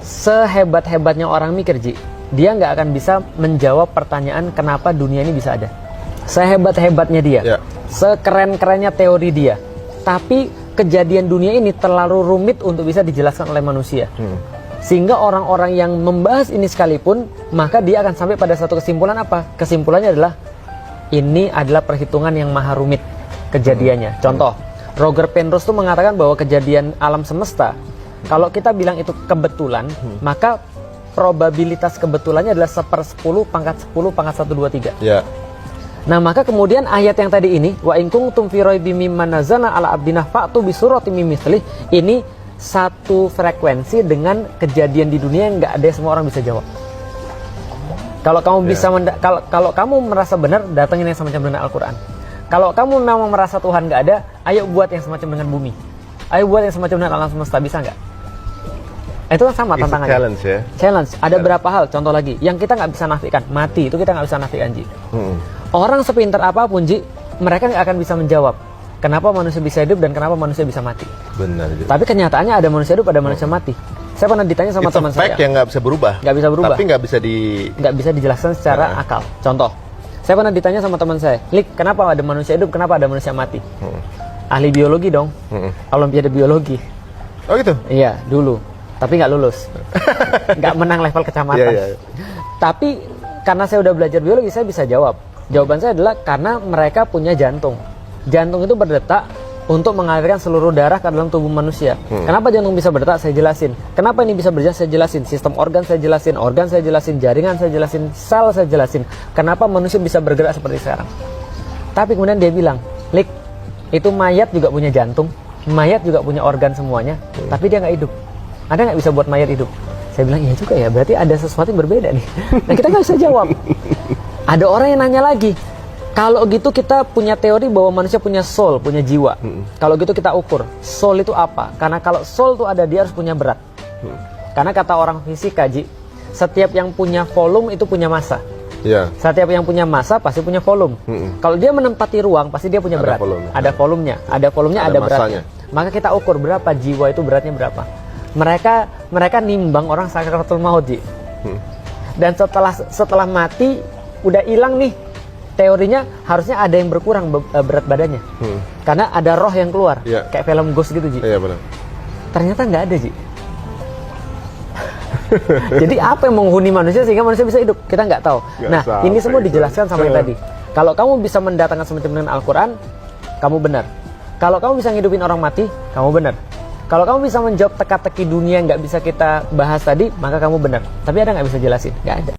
sehebat-hebatnya orang mikir, Ji, dia nggak akan bisa menjawab pertanyaan kenapa dunia ini bisa ada. Sehebat-hebatnya dia, sekeren-kerennya teori dia, tapi kejadian dunia ini terlalu rumit untuk bisa dijelaskan oleh manusia. Sehingga orang-orang yang membahas ini sekalipun, maka dia akan sampai pada satu kesimpulan apa? Kesimpulannya adalah ini adalah perhitungan yang maha rumit kejadiannya. Contoh, Roger Penrose tuh mengatakan bahwa kejadian alam semesta, kalau kita bilang itu kebetulan, maka probabilitas kebetulannya adalah 1/10 pangkat 10 pangkat 1, 2, 3. Nah, maka kemudian ayat yang tadi ini, wa in kuntum fi raibim mimma nazzalna ala abdina fa'tu bi suratin min mithlih, ini satu frekuensi dengan kejadian di dunia yang nggak ada semua orang bisa jawab. Kalau kamu bisa kalau kamu merasa benar, datangin yang semacam dengan Al-Qur'an. Kalau kamu memang merasa Tuhan nggak ada, ayo buat yang semacam dengan bumi. Ayo buat yang semacam dengan alam semesta, bisa nggak? Itu kan sama tantangannya. Challenge ya. Challenge. Ada berapa hal? Contoh lagi, yang kita nggak bisa nafikan, mati itu kita nggak bisa nafikan, Ji. Orang sepintar apapun, Ji, mereka nggak akan bisa menjawab kenapa manusia bisa hidup dan kenapa manusia bisa mati. Benar. Tapi kenyataannya ada manusia hidup, ada manusia mati. Saya pernah ditanya sama teman saya. Fact yang nggak bisa berubah. Nggak bisa berubah. Tapi nggak bisa dijelaskan secara akal. Contoh, saya pernah ditanya sama teman saya, Lik, kenapa ada manusia hidup, kenapa ada manusia mati? Ahli biologi dong, Olimpiade biologi. Oh gitu? Iya, dulu. Tapi nggak lulus, nggak menang level kecamatan. Tapi karena saya udah belajar biologi, saya bisa jawab. Jawaban saya adalah karena mereka punya jantung. Jantung itu berdetak untuk mengalirkan seluruh darah ke dalam tubuh manusia. Kenapa jantung bisa berdetak? Saya jelasin. Kenapa ini bisa berjalan? Saya jelasin. Sistem organ saya jelasin, jaringan saya jelasin, sel saya jelasin. Kenapa manusia bisa bergerak seperti sekarang? Tapi kemudian dia bilang, Lik, itu mayat juga punya jantung, mayat juga punya organ semuanya, tapi dia nggak hidup. Ada nggak bisa buat mayat hidup? Saya bilang, iya juga ya, berarti ada sesuatu yang berbeda nih. Nah, kita nggak bisa jawab. Ada orang yang nanya lagi, kalau gitu kita punya teori bahwa manusia punya soul, punya jiwa. Kalau gitu kita ukur, soul itu apa? Karena kalau soul itu ada, dia harus punya berat. Karena kata orang fisika, Ji, setiap yang punya volume itu punya massa. Setiap yang punya massa pasti punya volume. Kalau dia menempati ruang, pasti dia punya berat. Ada volumenya, ada beratnya. Maka kita ukur berapa jiwa itu beratnya berapa. Mereka nimbang orang sakaratul maut, Ji. Dan setelah mati udah hilang nih, teorinya harusnya ada yang berkurang berat badannya. Karena ada roh yang keluar, kayak film Ghost gitu, Ji. Benar. Ternyata nggak ada, Ji. Jadi apa yang menghuni manusia sehingga manusia bisa hidup? Kita nggak tahu. Ini semua dijelaskan sama yang tadi. Kalau kamu bisa mendatangkan semacam dengan Al-Quran, kamu benar. Kalau kamu bisa ngidupin orang mati, kamu benar. Kalau kamu bisa menjawab teka-teki dunia yang nggak bisa kita bahas tadi, maka kamu benar. Tapi ada nggak bisa jelasin? Nggak ada.